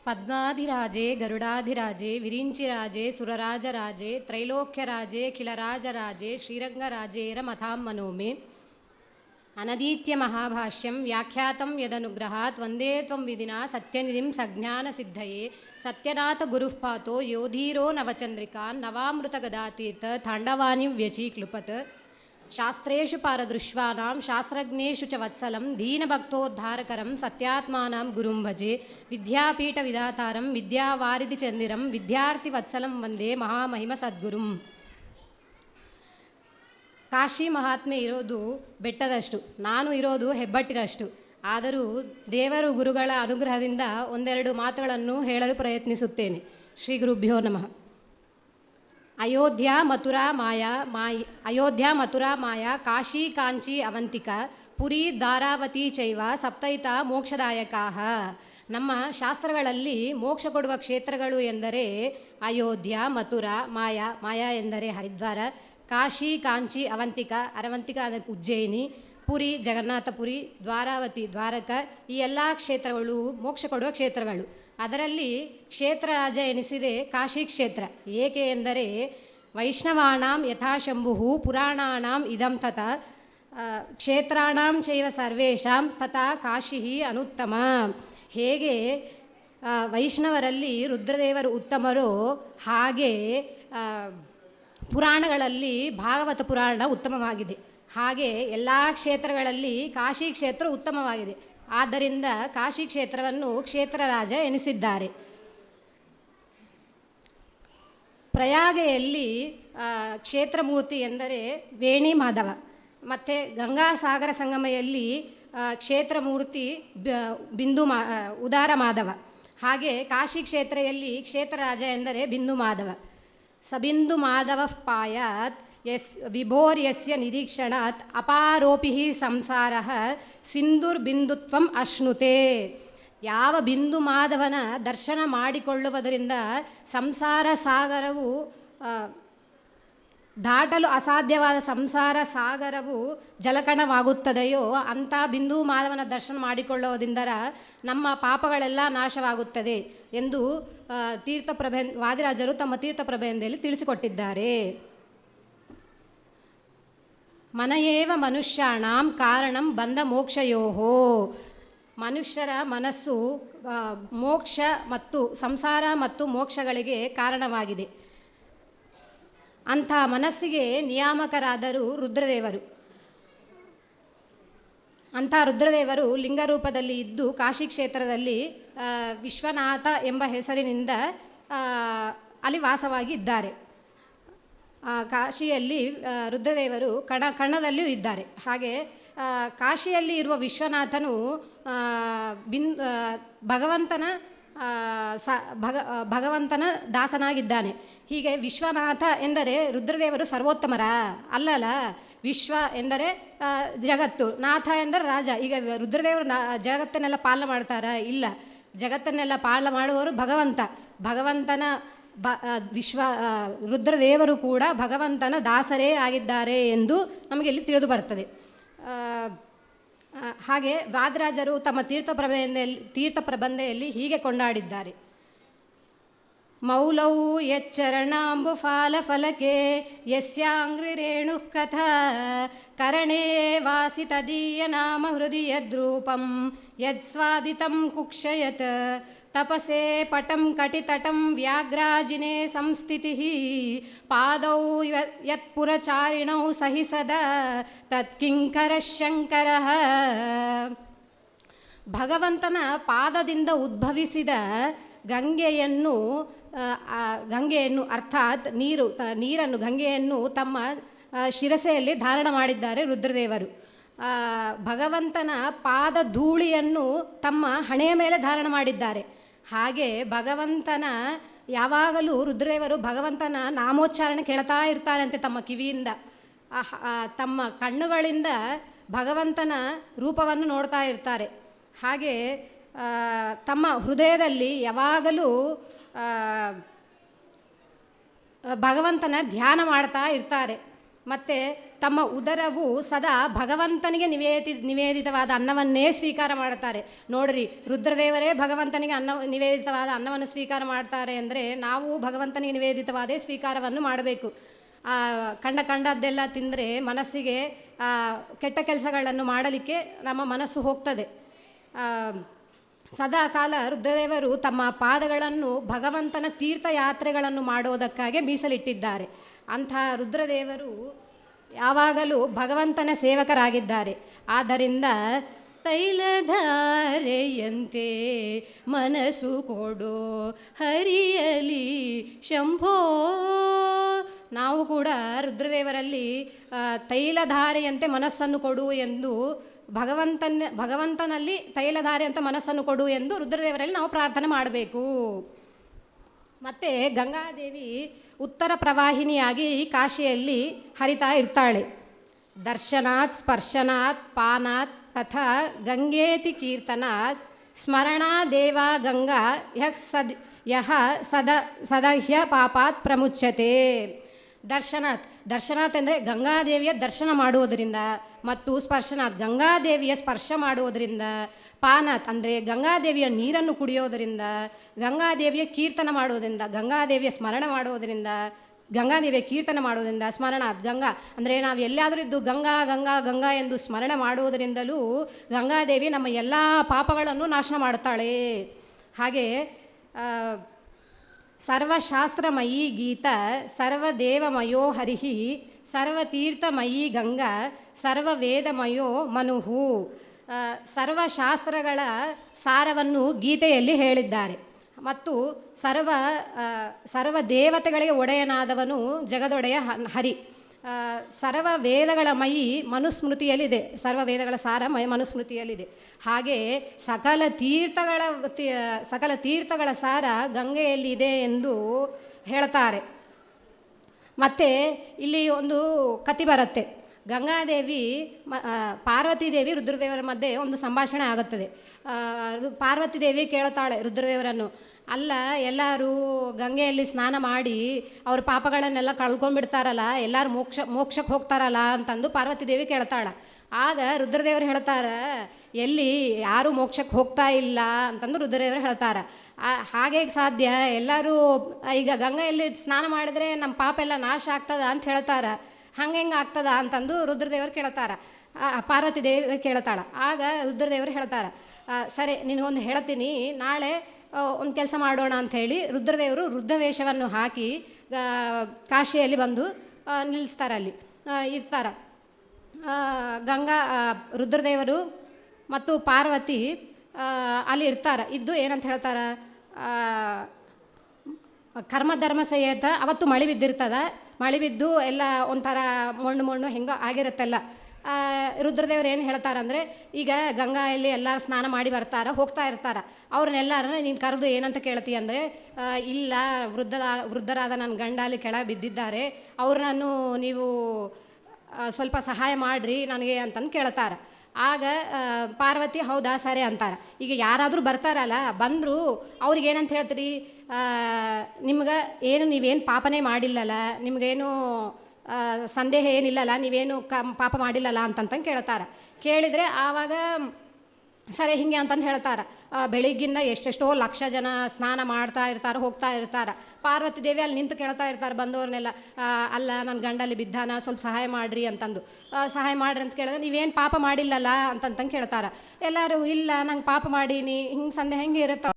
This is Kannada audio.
ಪದ್ಮಾಧಿರಾಜೆ ಗರುಡಾಧಿರಾಜೆ ವಿರಿಂಚಿರಾಜೆ ಸುರರಾಜರಾಜೆ ತ್ರೈಲೋಕ್ಯರಾಜೆ ಖಿಲರಾಜರಾಜೆ ಶ್ರೀರಂಗರಾಜೇರ ಮಥಾಂ ಮನೋಮೆ ಅನದೀತ್ಯ ಮಹಾಭಾಷ್ಯಂ ವ್ಯಾಖ್ಯಾತಂ ಯದನುಗ್ರಹಾತ್ ವಂದೇ ತ್ವಂ ವಿಧಿನಾ ಸತ್ಯನಿಧಿಂ ಸಜ್ಞಾನಸಿದ್ಧಯೇ ಸತ್ಯನಾಥ ಗುರುಃಪಾತೋ ಯೋಧೀರೋ ನವಚಂದ್ರಿಕಾನ್ ನವಾಮೃತಗದಾತೀರ್ಥ ತಾಂಡವಾನಿ ವ್ಯಚೀಕ್ಲುಪತ್ ಶಾಸ್ತ್ರೇಷು ಪಾರದೃಶ್ವಾನಾಂ ಶಾಸ್ತ್ರಜ್ಞೇಷು ಚ ವತ್ಸಲಂ ದೀನಭಕ್ತೋದ್ಧಾರಕರಂ ಸತ್ಯಾತ್ಮಾನಾಂ ಗುರುಂ ಭಜೆ ವಿದ್ಯಾಪೀಠ ವಿಧಾತಾರಂ ವಿದ್ಯಾವಾರಿಧಿ ಚಂದಿರಂ ವಿದ್ಯಾರ್ಥಿ ವತ್ಸಲಂ ವಂದೇ ಮಹಾಮಹಿಮ ಸದ್ಗುರುಂ. ಕಾಶಿ ಮಹಾತ್ಮೆ ಇರೋದು ಬೆಟ್ಟದಷ್ಟು, ನಾನು ಇರೋದು ಹೆಬ್ಬಟ್ಟಿನಷ್ಟು. ಆದರೂ ದೇವರು ಗುರುಗಳ ಅನುಗ್ರಹದಿಂದ ಒಂದೆರಡು ಮಾತುಗಳನ್ನು ಹೇಳಲು ಪ್ರಯತ್ನಿಸುತ್ತೇನೆ. ಶ್ರೀ ಗುರುಭ್ಯೋ ನಮಃ. ಅಯೋಧ್ಯ ಮಥುರಾ ಮಾಯಾ ಕಾಶಿ ಕಾಂಚಿ ಅವಂತಿಕ ಪುರಿ ಧಾರಾವತಿ ಚೈವ ಸಪ್ತೈತ ಮೋಕ್ಷದಾಯಕಾಹ. ನಮ್ಮ ಶಾಸ್ತ್ರಗಳಲ್ಲಿ ಮೋಕ್ಷ ಕೊಡುವ ಕ್ಷೇತ್ರಗಳು ಎಂದರೆ ಅಯೋಧ್ಯ, ಮಥುರಾ, ಮಾಯಾ ಎಂದರೆ ಹರಿದ್ವಾರ, ಕಾಶಿ ಕಾಂಚಿ ಅವಂತಿಕ ಅಂದರೆ ಉಜ್ಜಯಿನಿ, ಪುರಿ ಜಗನ್ನಾಥಪುರಿ, ದ್ವಾರಾವತಿ ದ್ವಾರಕ, ಈ ಎಲ್ಲ ಕ್ಷೇತ್ರಗಳು ಮೋಕ್ಷ ಕೊಡುವ ಕ್ಷೇತ್ರಗಳು. ಅದರಲ್ಲಿ ಕ್ಷೇತ್ರ ರಾಜ ಎನಿಸಿದೆ ಕಾಶಿ ಕ್ಷೇತ್ರ. ಏಕೆ ಎಂದರೆ ವೈಷ್ಣವಾನಾಂ ಯಥಾಶಂಭು ಪುರಾಣಾನಾಂ ಇದಂ ತತ ಕ್ಷೇತ್ರಾಣಾಂ ಚೈವ ಸರ್ವೇಷಾಂ ತಥಾ ಕಾಶಿ ಅನುತ್ತಮ. ಹೇಗೆ ವೈಷ್ಣವರಲ್ಲಿ ರುದ್ರದೇವರು ಉತ್ತಮರೋ ಹಾಗೆ ಪುರಾಣಗಳಲ್ಲಿ ಭಾಗವತ ಪುರಾಣ ಉತ್ತಮವಾಗಿದೆ. ಹಾಗೆ ಎಲ್ಲ ಕ್ಷೇತ್ರಗಳಲ್ಲಿ ಕಾಶಿ ಕ್ಷೇತ್ರ ಉತ್ತಮವಾಗಿದೆ. ಆದ್ದರಿಂದ ಕಾಶಿ ಕ್ಷೇತ್ರವನ್ನು ಕ್ಷೇತ್ರ ರಾಜ ಎನಿಸಿದ್ದಾರೆ. ಪ್ರಯಾಗೆಯಲ್ಲಿ ಕ್ಷೇತ್ರಮೂರ್ತಿ ಎಂದರೆ ವೇಣಿ ಮಾಧವ. ಮತ್ತು ಗಂಗಾಸಾಗರ ಸಂಗಮೆಯಲ್ಲಿ ಕ್ಷೇತ್ರಮೂರ್ತಿ ಉದಾರ ಮಾಧವ. ಹಾಗೆ ಕಾಶಿ ಕ್ಷೇತ್ರೆಯಲ್ಲಿ ಕ್ಷೇತ್ರ ರಾಜ ಎಂದರೆ ಬಿಂದು ಮಾಧವ. ಸಬಿಂದು ಮಾಧವ ಪಾಯಾತ್ ವಿಭೋರ್ಯಸ್ಯ ನಿರೀಕ್ಷಣಾತ್ ಅಪಾರೋಪಿ ಸಂಸಾರ ಸಿಂಧುರ್ಬಿಂದುತ್ವಂ ಅಶ್ನುತೆ. ಯಾವ ಬಿಂದು ಮಾಧವನ ದರ್ಶನ ಮಾಡಿಕೊಳ್ಳುವುದರಿಂದ ಸಂಸಾರ ಸಾಗರವು ದಾಟಲು ಅಸಾಧ್ಯವಾದ ಸಂಸಾರ ಸಾಗರವು ಜಲಕಣವಾಗುತ್ತದೆಯೋ ಅಂಥ ಬಿಂದು ಮಾಧವನ ದರ್ಶನ ಮಾಡಿಕೊಳ್ಳುವುದರಿಂದ ನಮ್ಮ ಪಾಪಗಳೆಲ್ಲ ನಾಶವಾಗುತ್ತದೆ ಎಂದು ವಾದಿರಾಜರು ತಮ್ಮ ತೀರ್ಥಪ್ರಬಂಧದಲ್ಲಿ ತಿಳಿಸಿಕೊಟ್ಟಿದ್ದಾರೆ. ಮನಯೇವ ಮನುಷ್ಯಾಣಾಂ ಕಾರಣಂ ಬಂಧ ಮೋಕ್ಷಯೋಹೋ. ಮನುಷ್ಯರ ಮನಸ್ಸು ಮೋಕ್ಷ ಮತ್ತು ಸಂಸಾರ ಮತ್ತು ಮೋಕ್ಷಗಳಿಗೆ ಕಾರಣವಾಗಿದೆ. ಅಂಥ ಮನಸ್ಸಿಗೆ ನಿಯಾಮಕರಾದರು ರುದ್ರದೇವರು. ಅಂಥ ರುದ್ರದೇವರು ಲಿಂಗರೂಪದಲ್ಲಿ ಇದ್ದು ಕಾಶಿ ಕ್ಷೇತ್ರದಲ್ಲಿ ವಿಶ್ವನಾಥ ಎಂಬ ಹೆಸರಿನಿಂದ ಅಲ್ಲಿ ವಾಸವಾಗಿ ಇದ್ದಾರೆ. ಕಾಶಿಯಲ್ಲಿ ರುದ್ರದೇವರು ಕಣದಲ್ಲಿಯೂ ಇದ್ದಾರೆ. ಹಾಗೆ ಕಾಶಿಯಲ್ಲಿ ಇರುವ ವಿಶ್ವನಾಥನು ಭಗವಂತನ ದಾಸನಾಗಿದ್ದಾನೆ. ಹೀಗೆ ವಿಶ್ವನಾಥ ಎಂದರೆ ರುದ್ರದೇವರು ಸರ್ವೋತ್ತಮರ ಅಲ್ಲಲ್ಲ. ವಿಶ್ವ ಎಂದರೆ ಜಗತ್ತು, ನಾಥ ಎಂದರೆ ರಾಜ. ಈಗ ರುದ್ರದೇವರು ಜಗತ್ತನ್ನೆಲ್ಲ ಪಾಲನೆ ಮಾಡ್ತಾರಾ? ಇಲ್ಲ. ಜಗತ್ತನ್ನೆಲ್ಲ ಪಾಲನೆ ಮಾಡುವವರು ಭಗವಂತನ ರುದ್ರದೇವರು ಕೂಡ ಭಗವಂತನ ದಾಸರೇ ಆಗಿದ್ದಾರೆ ಎಂದು ನಮಗೆ ಇಲ್ಲಿ ತಿಳಿದು ಬರ್ತದೆ. ಹಾಗೆ ವಾದಿರಾಜರು ತಮ್ಮ ತೀರ್ಥಪ್ರಬಂಧೆಯಲ್ಲಿ ಹೀಗೆ ಕೊಂಡಾಡಿದ್ದಾರೆ. ಮೌಲೌ ಯಚ್ಚರಣಾಂಬು ಫಲಕೆ ಯಸ್ಯಾಂಗ್ರಿರೇಣುಃ ಕಥಾ ಕರಣೇ ವಾಸಿ ತದೀಯ ನಾಮ ಹೃದಯ ಯದ್ರೂಪಂ ಯತ್ಸ್ವಾದಿತಂ ಕುಕ್ಷಯತ್ ತಪಸೇ ಪಟಂ ಕಟಿತಟಂ ವ್ಯಾಘ್ರಾಜಿನೇ ಸಂಸ್ಥಿತಿಃ ಪಾದೌ ಯತ್ಪುರಚಾರಿಣೌ ಸಹಿ ಸದಾ ತತ್ಕಿಂಕರಃ ಶಂಕರಃ. ಭಗವಂತನ ಪಾದದಿಂದ ಉದ್ಭವಿಸಿದ ಗಂಗೆಯನ್ನು ಅರ್ಥಾತ್ ಗಂಗೆಯನ್ನು ತಮ್ಮ ಶಿರಸೆಯಲ್ಲಿ ಧಾರಣ ಮಾಡಿದ್ದಾರೆ ರುದ್ರದೇವರು. ಭಗವಂತನ ಪಾದ ಧೂಳಿಯನ್ನು ತಮ್ಮ ಹಣೆಯ ಮೇಲೆ ಧಾರಣ ಮಾಡಿದ್ದಾರೆ. ಹಾಗೆ ಯಾವಾಗಲೂ ರುದ್ರದೇವರು ಭಗವಂತನ ನಾಮೋಚ್ಚಾರಣೆ ಕೇಳ್ತಾ ಇರ್ತಾರಂತೆ ತಮ್ಮ ಕಿವಿಯಿಂದ. ತಮ್ಮ ಕಣ್ಣುಗಳಿಂದ ಭಗವಂತನ ರೂಪವನ್ನು ನೋಡ್ತಾ ಇರ್ತಾರೆ. ಹಾಗೆ ತಮ್ಮ ಹೃದಯದಲ್ಲಿ ಯಾವಾಗಲೂ ಭಗವಂತನ ಧ್ಯಾನ ಮಾಡ್ತಾ ಇರ್ತಾರೆ. ಮತ್ತು ತಮ್ಮ ಉದರವು ಸದಾ ಭಗವಂತನಿಗೆ ನಿವೇದಿತವಾದ ಅನ್ನವನ್ನೇ ಸ್ವೀಕಾರ ಮಾಡುತ್ತಾರೆ. ನೋಡ್ರಿ, ರುದ್ರದೇವರೇ ಭಗವಂತನಿಗೆ ನಿವೇದಿತವಾದ ಅನ್ನವನ್ನು ಸ್ವೀಕಾರ ಮಾಡ್ತಾರೆ ಅಂದರೆ ನಾವು ಭಗವಂತನಿಗೆ ನಿವೇದಿತವಾದೇ ಸ್ವೀಕಾರವನ್ನು ಮಾಡಬೇಕು. ಕಂಡದ್ದೆಲ್ಲ ತಿಂದರೆ ಮನಸ್ಸಿಗೆ ಕೆಟ್ಟ ಕೆಲಸಗಳನ್ನು ಮಾಡಲಿಕ್ಕೆ ನಮ್ಮ ಮನಸ್ಸು ಹೋಗ್ತದೆ. ಸದಾ ಕಾಲ ರುದ್ರದೇವರು ತಮ್ಮ ಪಾದಗಳನ್ನು ಭಗವಂತನ ತೀರ್ಥಯಾತ್ರೆಗಳನ್ನು ಮಾಡೋದಕ್ಕಾಗಿ ಮೀಸಲಿಟ್ಟಿದ್ದಾರೆ. ಅಂಥ ರುದ್ರದೇವರು ಯಾವಾಗಲೂ ಭಗವಂತನ ಸೇವಕರಾಗಿದ್ದಾರೆ. ಆದ್ದರಿಂದ ತೈಲಧಾರೆಯಂತೆ ಮನಸ್ಸು ಕೊಡೋ ಹರಿಯಲಿ ಶಂಭೋ. ನಾವು ಕೂಡ ರುದ್ರದೇವರಲ್ಲಿ ತೈಲಧಾರೆಯಂತೆ ಮನಸ್ಸನ್ನು ಕೊಡು ಎಂದು ಭಗವಂತನಲ್ಲಿ ತೈಲಧಾರೆ ಅಂತ ಮನಸ್ಸನ್ನು ಕೊಡು ಎಂದು ರುದ್ರದೇವರಲ್ಲಿ ನಾವು ಪ್ರಾರ್ಥನೆ ಮಾಡಬೇಕು. ಮತ್ತು ಗಂಗಾದೇವಿ ಉತ್ತರ ಪ್ರವಾಹಿನಿಯಾಗಿ ಕಾಶಿಯಲ್ಲಿ ಹರಿತಾ ಇರ್ತಾಳೆ. ದರ್ಶನಾತ್ ಸ್ಪರ್ಶನಾತ್ ಪಾನಾತ್ ತಥಾ ಗಂಗೇತಿ ಕೀರ್ತನಾತ್ ಸ್ಮರಣಾ ದೇವಾ ಗಂಗಾ ಯಹ ಸದಹ್ಯ ಪಾಪಾತ್ ಪ್ರಮುಚ್ಯತೆ. ದರ್ಶನಾತ್ ಅಂದರೆ ಗಂಗಾದೇವಿಯ ದರ್ಶನ ಮಾಡುವುದರಿಂದ, ಮತ್ತು ಸ್ಪರ್ಶನಾತ್ ಗಂಗಾದೇವಿಯ ಸ್ಪರ್ಶ ಮಾಡುವುದರಿಂದ, ಪಾನಾತ್ ಅಂದರೆ ಗಂಗಾದೇವಿಯ ನೀರನ್ನು ಕುಡಿಯೋದರಿಂದ, ಗಂಗಾದೇವಿಯ ಕೀರ್ತನ ಮಾಡುವುದರಿಂದ, ಗಂಗಾದೇವಿಯ ಸ್ಮರಣ ಮಾಡುವುದರಿಂದ, ಗಂಗಾದೇವಿಯ ಕೀರ್ತನ ಮಾಡುವುದರಿಂದ, ಸ್ಮರಣಾತ್ ಗಂಗಾ ಅಂದರೆ ನಾವು ಎಲ್ಲಾದರೂ ಇದ್ದು ಗಂಗಾ ಗಂಗಾ ಗಂಗಾ ಎಂದು ಸ್ಮರಣೆ ಮಾಡುವುದರಿಂದಲೂ ಗಂಗಾದೇವಿ ನಮ್ಮ ಎಲ್ಲ ಪಾಪಗಳನ್ನು ನಾಶ ಮಾಡುತ್ತಾಳೆ. ಹಾಗೆ ಸರ್ವಶಾಸ್ತ್ರಮಯೀ ಗೀತ ಸರ್ವದೇವಮಯೋ ಹರಿಹಿ ಸರ್ವತೀರ್ಥಮಯೀ ಗಂಗಾ ಸರ್ವವೇದಮಯೋ ಮನುಹು. ಸರ್ವಶಾಸ್ತ್ರಗಳ ಸಾರವನ್ನು ಗೀತೆಯಲ್ಲಿ ಹೇಳಿದ್ದಾರೆ. ಮತ್ತು ಸರ್ವ ದೇವತೆಗಳಿಗೆ ಒಡೆಯನಾದವನು ಜಗದೊಡೆಯ ಹರಿ. ಸರ್ವ ವೇದಗಳ ಮಯಿ ಮನುಸ್ಮೃತಿಯಲ್ಲಿದೆ, ಸರ್ವ ವೇದಗಳ ಸಾರ ಮನುಸ್ಮೃತಿಯಲ್ಲಿದೆ. ಹಾಗೆ ಸಕಲ ತೀರ್ಥಗಳ ಸಾರ ಗಂಗೆಯಲ್ಲಿದೆ ಎಂದು ಹೇಳ್ತಾರೆ. ಮತ್ತು ಇಲ್ಲಿ ಒಂದು ಕತೆ ಬರುತ್ತೆ. ಗಂಗಾದೇವಿ ಪಾರ್ವತೀದೇವಿ ರುದ್ರದೇವರ ಮಧ್ಯೆ ಒಂದು ಸಂಭಾಷಣೆ ಆಗುತ್ತದೆ. ಪಾರ್ವತೀದೇವಿ ಕೇಳುತ್ತಾಳೆ ರುದ್ರದೇವರನ್ನು, ಅಲ್ಲ ಎಲ್ಲರೂ ಗಂಗೆಯಲ್ಲಿ ಸ್ನಾನ ಮಾಡಿ ಅವ್ರ ಪಾಪಗಳನ್ನೆಲ್ಲ ಕಳ್ಕೊಂಡ್ಬಿಡ್ತಾರಲ್ಲ, ಎಲ್ಲರೂ ಮೋಕ್ಷಕ್ಕೆ ಹೋಗ್ತಾರಲ್ಲ ಅಂತಂದು ಪಾರ್ವತೀದೇವಿ ಕೇಳ್ತಾಳೆ. ಆಗ ರುದ್ರದೇವರು ಹೇಳ್ತಾರೆ, ಎಲ್ಲಿ ಯಾರೂ ಮೋಕ್ಷಕ್ಕೆ ಹೋಗ್ತಾ ಇಲ್ಲ ಅಂತಂದು ರುದ್ರದೇವರು ಹೇಳ್ತಾರೆ. ಹಾಗೆ ಸಾಧ್ಯ? ಎಲ್ಲರೂ ಈಗ ಗಂಗೆಯಲ್ಲಿ ಸ್ನಾನ ಮಾಡಿದರೆ ನಮ್ಮ ಪಾಪ ಎಲ್ಲ ನಾಶ ಆಗ್ತದ ಅಂತ ಹೇಳ್ತಾರೆ. ಹೆಂಗೆ ಆಗ್ತದ ಅಂತಂದು ರುದ್ರದೇವರು ಕೇಳ್ತಾರೆ. ಪಾರ್ವತೀದೇವಿ ಕೇಳ್ತಾಳೆ. ಆಗ ರುದ್ರದೇವರು ಹೇಳ್ತಾರೆ, ಸರಿ ನಿನಗೊಂದು ಹೇಳ್ತೀನಿ, ನಾಳೆ ಒಂದು ಕೆಲಸ ಮಾಡೋಣ ಅಂಥೇಳಿ ರುದ್ರದೇವರು ವೃದ್ಧವೇಷವನ್ನು ಹಾಕಿ ಕಾಶಿಯಲ್ಲಿ ಬಂದು ನಿಲ್ಲಿಸ್ತಾರೆ. ಅಲ್ಲಿ ಇರ್ತಾರೆ ರುದ್ರದೇವರು ಮತ್ತು ಪಾರ್ವತಿ ಅಲ್ಲಿ ಇರ್ತಾರೆ. ಇದ್ದು ಏನಂತ ಹೇಳ್ತಾರೆ, ಕರ್ಮಧರ್ಮ ಸಹಿತ ಅವತ್ತು ಮಳೆ ಬಿದ್ದಿರ್ತದೆ. ಮಳೆ ಬಿದ್ದು ಎಲ್ಲ ಒಂಥರ ಮಣ್ಣು ಹೆಂಗೋ ಆಗಿರುತ್ತಲ್ಲ. ರುದ್ರದೇವ್ರು ಏನು ಹೇಳ್ತಾರಂದರೆ, ಈಗ ಗಂಗಾಯಲ್ಲಿ ಎಲ್ಲರೂ ಸ್ನಾನ ಮಾಡಿ ಹೋಗ್ತಾ ಇರ್ತಾರೆ. ಅವ್ರನ್ನೆಲ್ಲರನ್ನ ನೀನು ಕರೆದು ಏನಂತ ಕೇಳ್ತೀಯ ಅಂದರೆ, ಇಲ್ಲ ವೃದ್ಧರಾದ ನನ್ನ ಗಂಡ ಅಲ್ಲಿ ಕೆಳಗೆ ಬಿದ್ದಿದ್ದಾರೆ, ಅವ್ರನ್ನೂ ನೀವು ಸ್ವಲ್ಪ ಸಹಾಯ ಮಾಡಿರಿ ನನಗೆ ಅಂತಂದು ಕೇಳ್ತಾರೆ. ಆಗ ಪಾರ್ವತಿ ಹೌದಾ ಸರಿ ಅಂತಾರೆ. ಈಗ ಯಾರಾದರೂ ಬರ್ತಾರಲ್ಲ, ಬಂದರು ಅವ್ರಿಗೆ ಏನಂತ ಹೇಳ್ತೀರಿ, ನೀವೇನು ಪಾಪನೇ ಮಾಡಿಲ್ಲಲ್ಲ, ನಿಮಗೇನು ಸಂದೇಹ ಏನಿಲ್ಲಲ್ಲ, ನೀವೇನು ಪಾಪ ಮಾಡಿಲ್ಲಲ್ಲ ಅಂತಂತಂದು ಕೇಳ್ತಾರೆ. ಕೇಳಿದರೆ ಆವಾಗ ಸರಿ ಹಿಂಗೆ ಅಂತಂದು ಹೇಳ್ತಾರೆ. ಬೆಳಿಗ್ಗಿಂದ ಎಷ್ಟೆಷ್ಟೋ ಲಕ್ಷ ಜನ ಸ್ನಾನ ಮಾಡ್ತಾ ಇರ್ತಾರೆ, ಹೋಗ್ತಾ ಇರ್ತಾರೆ. ಪಾರ್ವತಿ ದೇವಿ ಅಲ್ಲಿ ನಿಂತು ಕೇಳ್ತಾ ಇರ್ತಾರೆ ಬಂದವ್ರನ್ನೆಲ್ಲ, ಅಲ್ಲ ನನ್ನ ಗಂಡಲ್ಲಿ ಬಿದ್ದಾನ, ಸ್ವಲ್ಪ ಸಹಾಯ ಮಾಡಿರಿ ಅಂತಂದು. ಸಹಾಯ ಮಾಡಿರಿ ಅಂತ ಕೇಳಿದ್ರೆ, ನೀವೇನು ಪಾಪ ಮಾಡಿಲ್ಲಲ್ಲ ಅಂತಂತಂದು ಕೇಳ್ತಾರೆ. ಎಲ್ಲರೂ ಇಲ್ಲ ನಂಗೆ ಪಾಪ ಮಾಡೀನಿ, ಹಿಂಗೆ ಸಂದೇಹ ಹೆಂಗೆ ಇರುತ್ತೆ